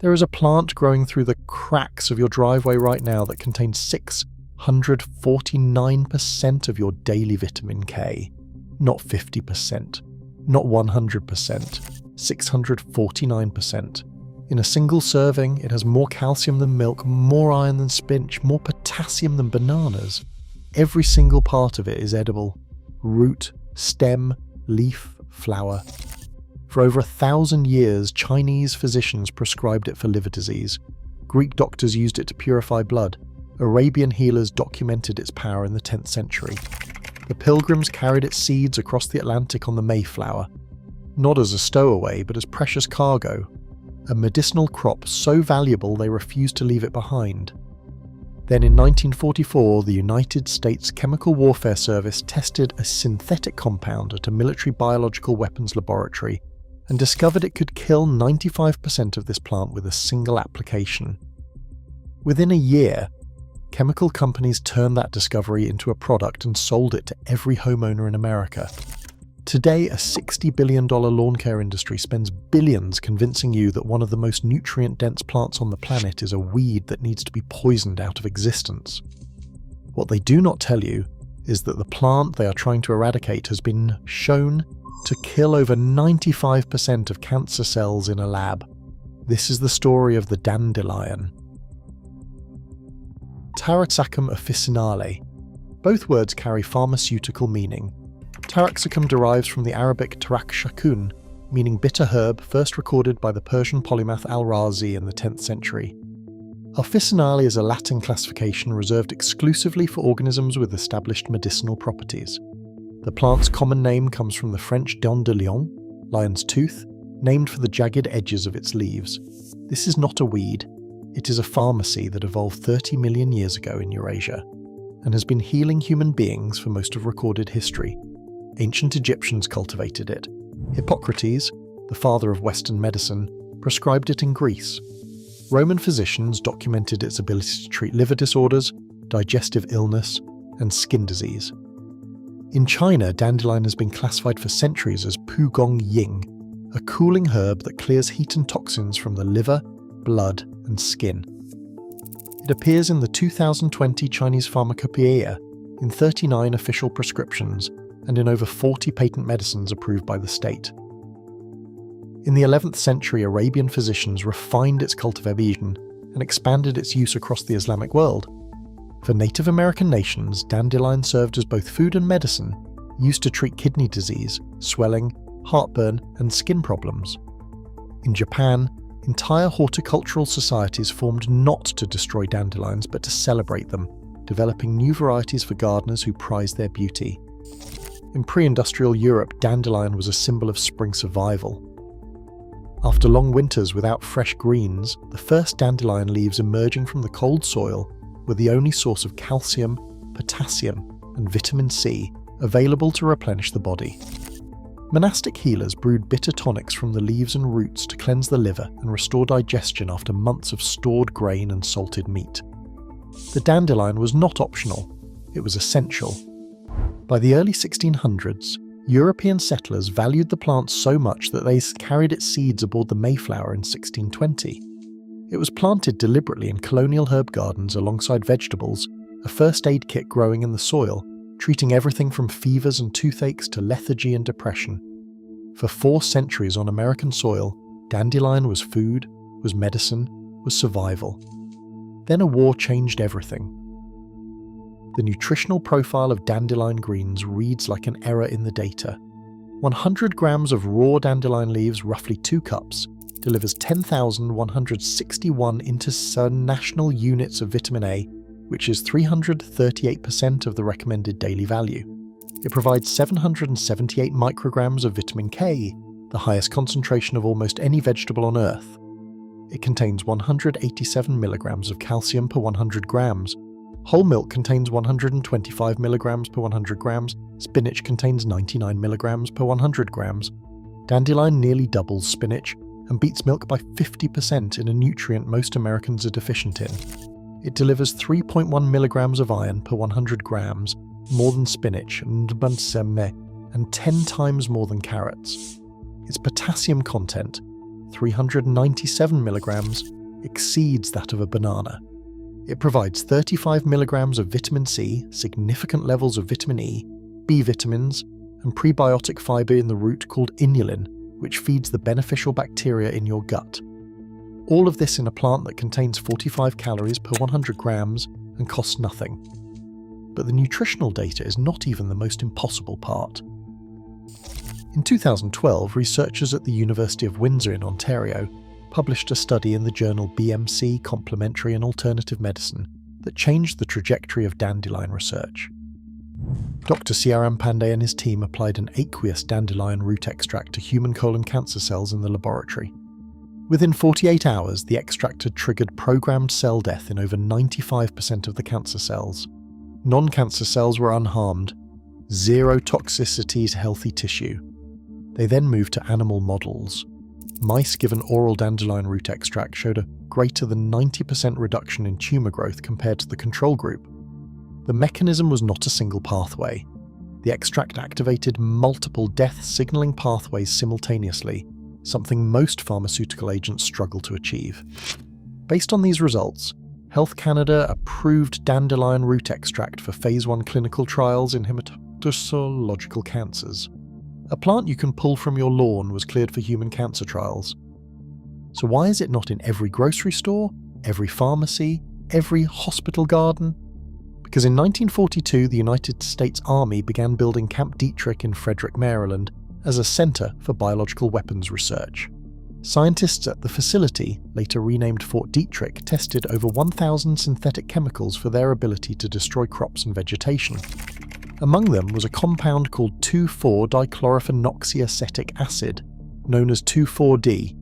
There is a plant growing through the cracks of your driveway right now that contains 649% of your daily vitamin K. Not 50%, not 100%, 649%. In a single serving, it has more calcium than milk, more iron than spinach, more potassium than bananas. Every single part of it is edible. Root, stem, leaf, flower. For over 1,000 years, Chinese physicians prescribed it for liver disease. Greek doctors used it to purify blood. Arabian healers documented its power in the 10th century. The Pilgrims carried its seeds across the Atlantic on the Mayflower, not as a stowaway, but as precious cargo, a medicinal crop so valuable they refused to leave it behind. Then in 1944, the United States Chemical Warfare Service tested a synthetic compound at a military biological weapons laboratory and discovered it could kill 95% of this plant with a single application. Within a year, chemical companies turned that discovery into a product and sold it to every homeowner in America. Today, a $60 billion lawn care industry spends billions convincing you that one of the most nutrient-dense plants on the planet is a weed that needs to be poisoned out of existence. What they do not tell you is that the plant they are trying to eradicate has been shown to kill over 95% of cancer cells in a lab. This is the story of the dandelion. Taraxacum officinale. Both words carry pharmaceutical meaning. Taraxacum derives from the Arabic tarak-shakun, meaning bitter herb, first recorded by the Persian polymath al-Razi in the 10th century. Officinale is a Latin classification reserved exclusively for organisms with established medicinal properties. The plant's common name comes from the French dandelion, lion's tooth, named for the jagged edges of its leaves. This is not a weed. It is a pharmacy that evolved 30 million years ago in Eurasia, and has been healing human beings for most of recorded history. Ancient Egyptians cultivated it. Hippocrates, the father of Western medicine, prescribed it in Greece. Roman physicians documented its ability to treat liver disorders, digestive illness, and skin disease. In China, dandelion has been classified for centuries as pu gong ying, a cooling herb that clears heat and toxins from the liver, blood, and skin. It appears in the 2020 Chinese Pharmacopoeia, in 39 official prescriptions, and in over 40 patent medicines approved by the state. In the 11th century, Arabian physicians refined its cultivation and expanded its use across the Islamic world. For Native American nations, dandelion served as both food and medicine, used to treat kidney disease, swelling, heartburn, and skin problems. In Japan, entire horticultural societies formed not to destroy dandelions but to celebrate them, developing new varieties for gardeners who prized their beauty. In pre-industrial Europe, dandelion was a symbol of spring survival. After long winters without fresh greens, the first dandelion leaves emerging from the cold soil were the only source of calcium, potassium, and vitamin C available to replenish the body. Monastic healers brewed bitter tonics from the leaves and roots to cleanse the liver and restore digestion after months of stored grain and salted meat. The dandelion was not optional, it was essential. By the early 1600s, European settlers valued the plant so much that they carried its seeds aboard the Mayflower in 1620. It was planted deliberately in colonial herb gardens alongside vegetables, a first aid kit growing in the soil, treating everything from fevers and toothaches to lethargy and depression. For 4 centuries on American soil, dandelion was food, was medicine, was survival. Then a war changed everything. The nutritional profile of dandelion greens reads like an error in the data. 100 grams of raw dandelion leaves, roughly 2 cups, delivers 10,161 international units of vitamin A, which is 338% of the recommended daily value. It provides 778 micrograms of vitamin K, the highest concentration of almost any vegetable on Earth. It contains 187 milligrams of calcium per 100 grams. Whole milk contains 125 milligrams per 100 grams. Spinach contains 99 milligrams per 100 grams. Dandelion nearly doubles spinach and beats milk by 50% in a nutrient most Americans are deficient in. It delivers 3.1 milligrams of iron per 100 grams, more than spinach and 10 times more than carrots. Its potassium content, 397 milligrams, exceeds that of a banana. It provides 35 milligrams of vitamin C, significant levels of vitamin E, B vitamins, and prebiotic fiber in the root called inulin, which feeds the beneficial bacteria in your gut. All of this in a plant that contains 45 calories per 100 grams and costs nothing. But the nutritional data is not even the most impossible part. In 2012, researchers at the University of Windsor in Ontario published a study in the journal BMC Complementary and Alternative Medicine that changed the trajectory of dandelion research. Dr. Siaram Pandey and his team applied an aqueous dandelion root extract to human colon cancer cells in the laboratory. Within 48 hours, the extract had triggered programmed cell death in over 95% of the cancer cells. Non-cancer cells were unharmed, zero toxicity to healthy tissue. They then moved to animal models. Mice given oral dandelion root extract showed a greater than 90% reduction in tumour growth compared to the control group. The mechanism was not a single pathway. The extract activated multiple death-signalling pathways simultaneously, something most pharmaceutical agents struggle to achieve. Based on these results, Health Canada approved dandelion root extract for Phase 1 clinical trials in hematological cancers. A plant you can pull from your lawn was cleared for human cancer trials. So why is it not in every grocery store, every pharmacy, every hospital garden? Because in 1942, the United States Army began building Camp Detrick in Frederick, Maryland, as a center for biological weapons research. Scientists at the facility, later renamed Fort Detrick, tested over 1,000 synthetic chemicals for their ability to destroy crops and vegetation. Among them was a compound called 2,4-dichlorophenoxyacetic acid, known as 2,4-D.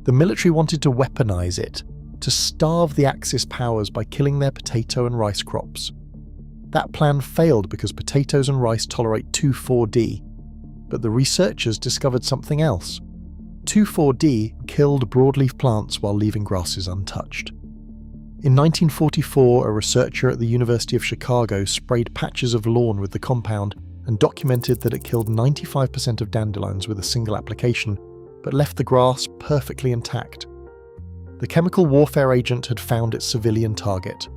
The military wanted to weaponize it, to starve the Axis powers by killing their potato and rice crops. That plan failed because potatoes and rice tolerate 2,4-D, but the researchers discovered something else. 2,4-D killed broadleaf plants while leaving grasses untouched. In 1944, a researcher at the University of Chicago sprayed patches of lawn with the compound and documented that it killed 95% of dandelions with a single application, but left the grass perfectly intact. The chemical warfare agent had found its civilian target.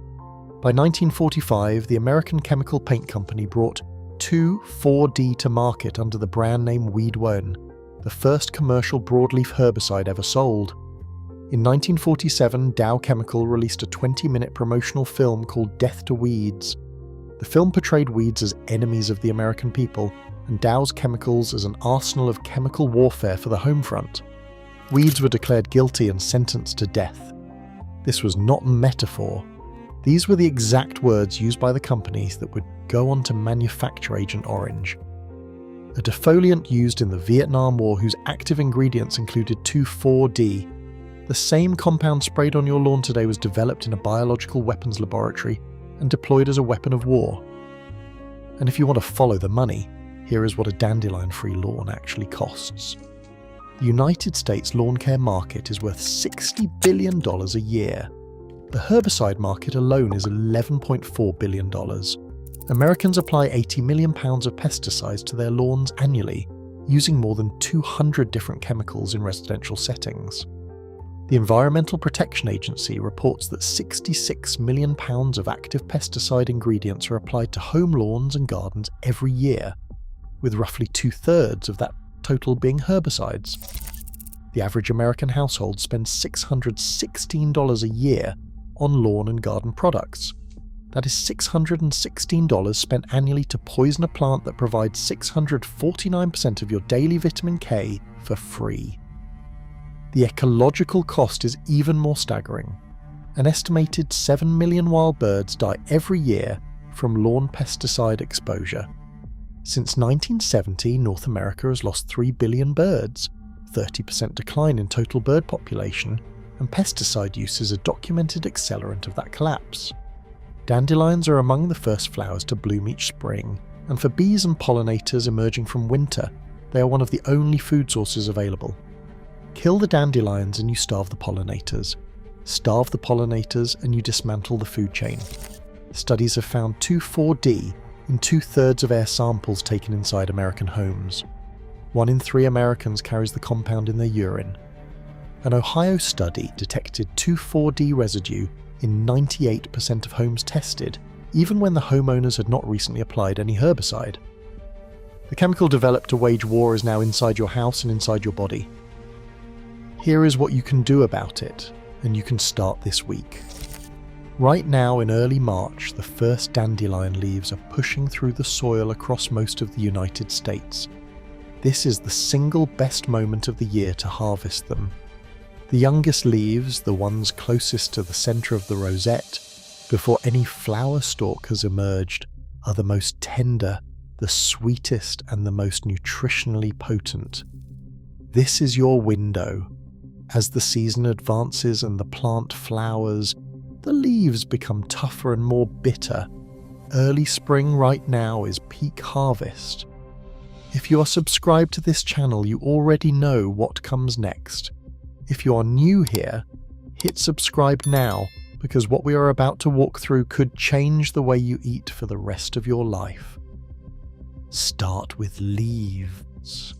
By 1945, the American chemical paint company brought 2,4-D to market under the brand name Weed One, the first commercial broadleaf herbicide ever sold. In 1947, Dow Chemical released a 20-minute promotional film called Death to Weeds. The film portrayed weeds as enemies of the American people, and Dow's chemicals as an arsenal of chemical warfare for the home front. Weeds were declared guilty and sentenced to death. This was not metaphor. These were the exact words used by the companies that would go on to manufacture Agent Orange. A defoliant used in the Vietnam War whose active ingredients included 2,4-D. The same compound sprayed on your lawn today was developed in a biological weapons laboratory and deployed as a weapon of war. And if you want to follow the money, here is what a dandelion-free lawn actually costs. The United States lawn care market is worth $60 billion a year. The herbicide market alone is $11.4 billion. Americans apply 80 million pounds of pesticides to their lawns annually, using more than 200 different chemicals in residential settings. The Environmental Protection Agency reports that 66 million pounds of active pesticide ingredients are applied to home lawns and gardens every year, with roughly 2/3 of that total being herbicides. The average American household spends $616 a year on lawn and garden products. That is $616 spent annually to poison a plant that provides 649% of your daily vitamin K for free. The ecological cost is even more staggering. An estimated 7 million wild birds die every year from lawn pesticide exposure. Since 1970, North America has lost 3 billion birds, 30% decline in total bird population, and pesticide use is a documented accelerant of that collapse. Dandelions are among the first flowers to bloom each spring, and for bees and pollinators emerging from winter, they are one of the only food sources available. Kill the dandelions and you starve the pollinators. Starve the pollinators and you dismantle the food chain. Studies have found 2,4-D in 2/3 of air samples taken inside American homes. 1 in 3 Americans carries the compound in their urine. An Ohio study detected 2,4-D residue in 98% of homes tested, even when the homeowners had not recently applied any herbicide. The chemical developed to wage war is now inside your house and inside your body. Here is what you can do about it, and you can start this week. Right now in early March, the first dandelion leaves are pushing through the soil across most of the United States. This is the single best moment of the year to harvest them. The youngest leaves, the ones closest to the centre of the rosette, before any flower stalk has emerged, are the most tender, the sweetest, and the most nutritionally potent. This is your window. As the season advances and the plant flowers, the leaves become tougher and more bitter. Early spring right now is peak harvest. If you are subscribed to this channel, you already know what comes next. If you are new here, hit subscribe now, because what we are about to walk through could change the way you eat for the rest of your life. Start with leaves.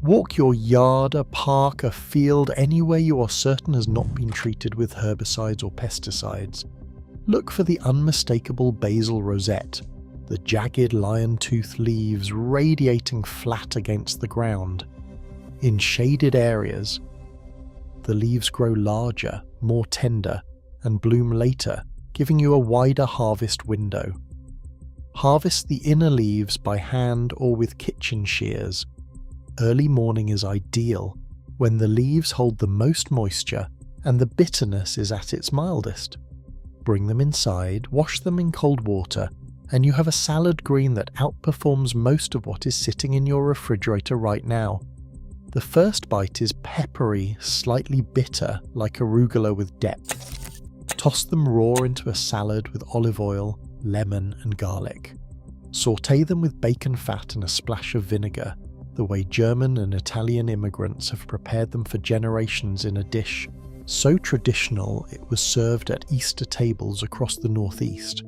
Walk your yard, a park, a field, anywhere you are certain has not been treated with herbicides or pesticides. Look for the unmistakable basal rosette, the jagged lion-tooth leaves radiating flat against the ground. In shaded areas, the leaves grow larger, more tender, and bloom later, giving you a wider harvest window. Harvest the inner leaves by hand or with kitchen shears. Early morning is ideal, when the leaves hold the most moisture and the bitterness is at its mildest. Bring them inside, wash them in cold water, and you have a salad green that outperforms most of what is sitting in your refrigerator right now. The first bite is peppery, slightly bitter, like arugula with depth. Toss them raw into a salad with olive oil, lemon, and garlic. Sauté them with bacon fat and a splash of vinegar, the way German and Italian immigrants have prepared them for generations in a dish so traditional it was served at Easter tables across the Northeast.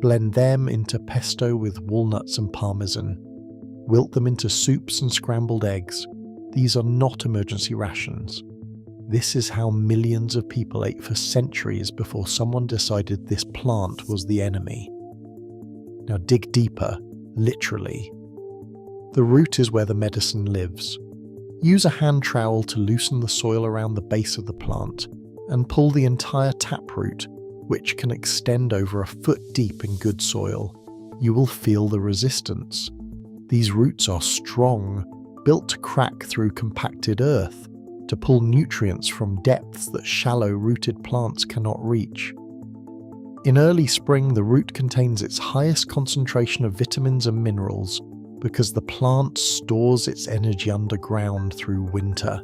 Blend them into pesto with walnuts and parmesan. Wilt them into soups and scrambled eggs. These are not emergency rations. This is how millions of people ate for centuries before someone decided this plant was the enemy. Now dig deeper, literally. The root is where the medicine lives. Use a hand trowel to loosen the soil around the base of the plant and pull the entire taproot, which can extend over a foot deep in good soil. You will feel the resistance. These roots are strong, built to crack through compacted earth, to pull nutrients from depths that shallow-rooted plants cannot reach. In early spring, the root contains its highest concentration of vitamins and minerals because the plant stores its energy underground through winter.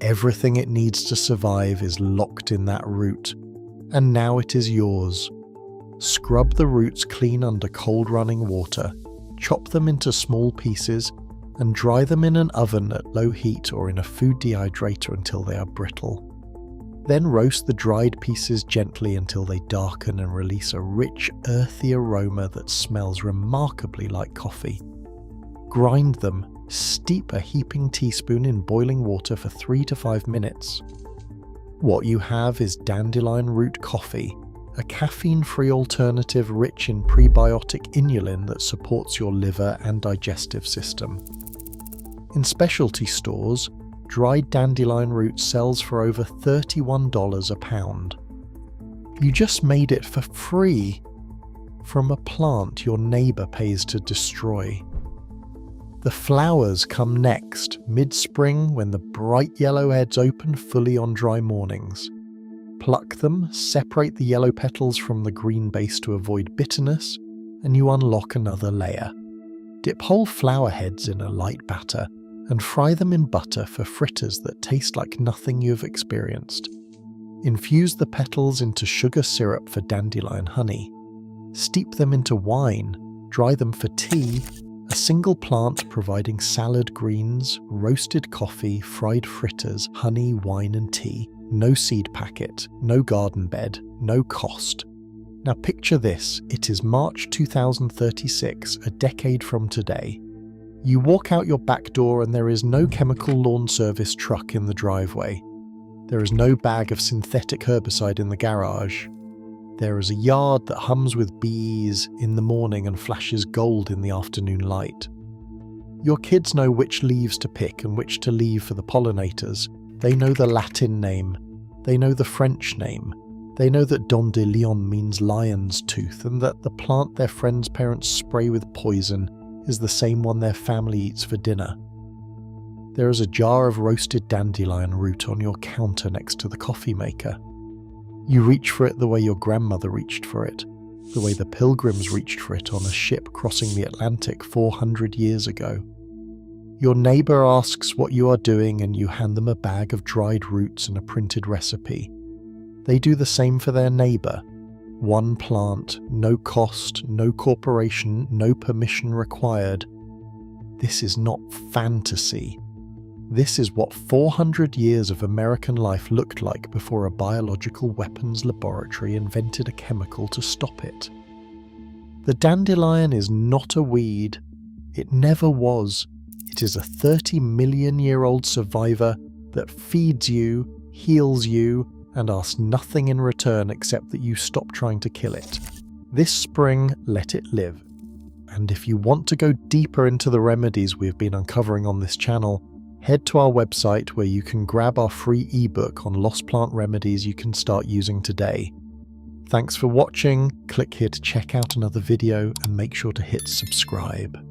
Everything it needs to survive is locked in that root, and now it is yours. Scrub the roots clean under cold running water, chop them into small pieces, and dry them in an oven at low heat or in a food dehydrator until they are brittle. Then roast the dried pieces gently until they darken and release a rich, earthy aroma that smells remarkably like coffee. Grind them, steep a heaping teaspoon in boiling water for 3 to 5 minutes. What you have is dandelion root coffee, a caffeine-free alternative rich in prebiotic inulin that supports your liver and digestive system. In specialty stores, dried dandelion root sells for over $31 a pound. You just made it for free from a plant your neighbor pays to destroy. The flowers come next, mid-spring, when the bright yellow heads open fully on dry mornings. Pluck them, separate the yellow petals from the green base to avoid bitterness, and you unlock another layer. Dip whole flower heads in a light batter and fry them in butter for fritters that taste like nothing you've experienced. Infuse the petals into sugar syrup for dandelion honey. Steep them into wine, dry them for tea, a single plant providing salad greens, roasted coffee, fried fritters, honey, wine and tea. No seed packet, no garden bed, no cost. Now picture this, it is March 2036, a decade from today. You walk out your back door and there is no chemical lawn service truck in the driveway. There is no bag of synthetic herbicide in the garage. There is a yard that hums with bees in the morning and flashes gold in the afternoon light. Your kids know which leaves to pick and which to leave for the pollinators. They know the Latin name. They know the French name. They know that Dandelion means lion's tooth and that the plant their friends' parents spray with poison is the same one their family eats for dinner. There is a jar of roasted dandelion root on your counter next to the coffee maker. You reach for it the way your grandmother reached for it, the way the Pilgrims reached for it on a ship crossing the Atlantic 400 years ago. Your neighbour asks what you are doing and you hand them a bag of dried roots and a printed recipe. They do the same for their neighbour. One plant, no cost, no corporation, no permission required. This is not fantasy. This is what 400 years of American life looked like before a biological weapons laboratory invented a chemical to stop it. The dandelion is not a weed. It never was. It is a 30-million-year-old survivor that feeds you, heals you, and asks nothing in return except that you stop trying to kill it. This spring, let it live. And if you want to go deeper into the remedies we've been uncovering on this channel, head to our website where you can grab our free ebook on lost plant remedies you can start using today. Thanks for watching, click here to check out another video and make sure to hit subscribe.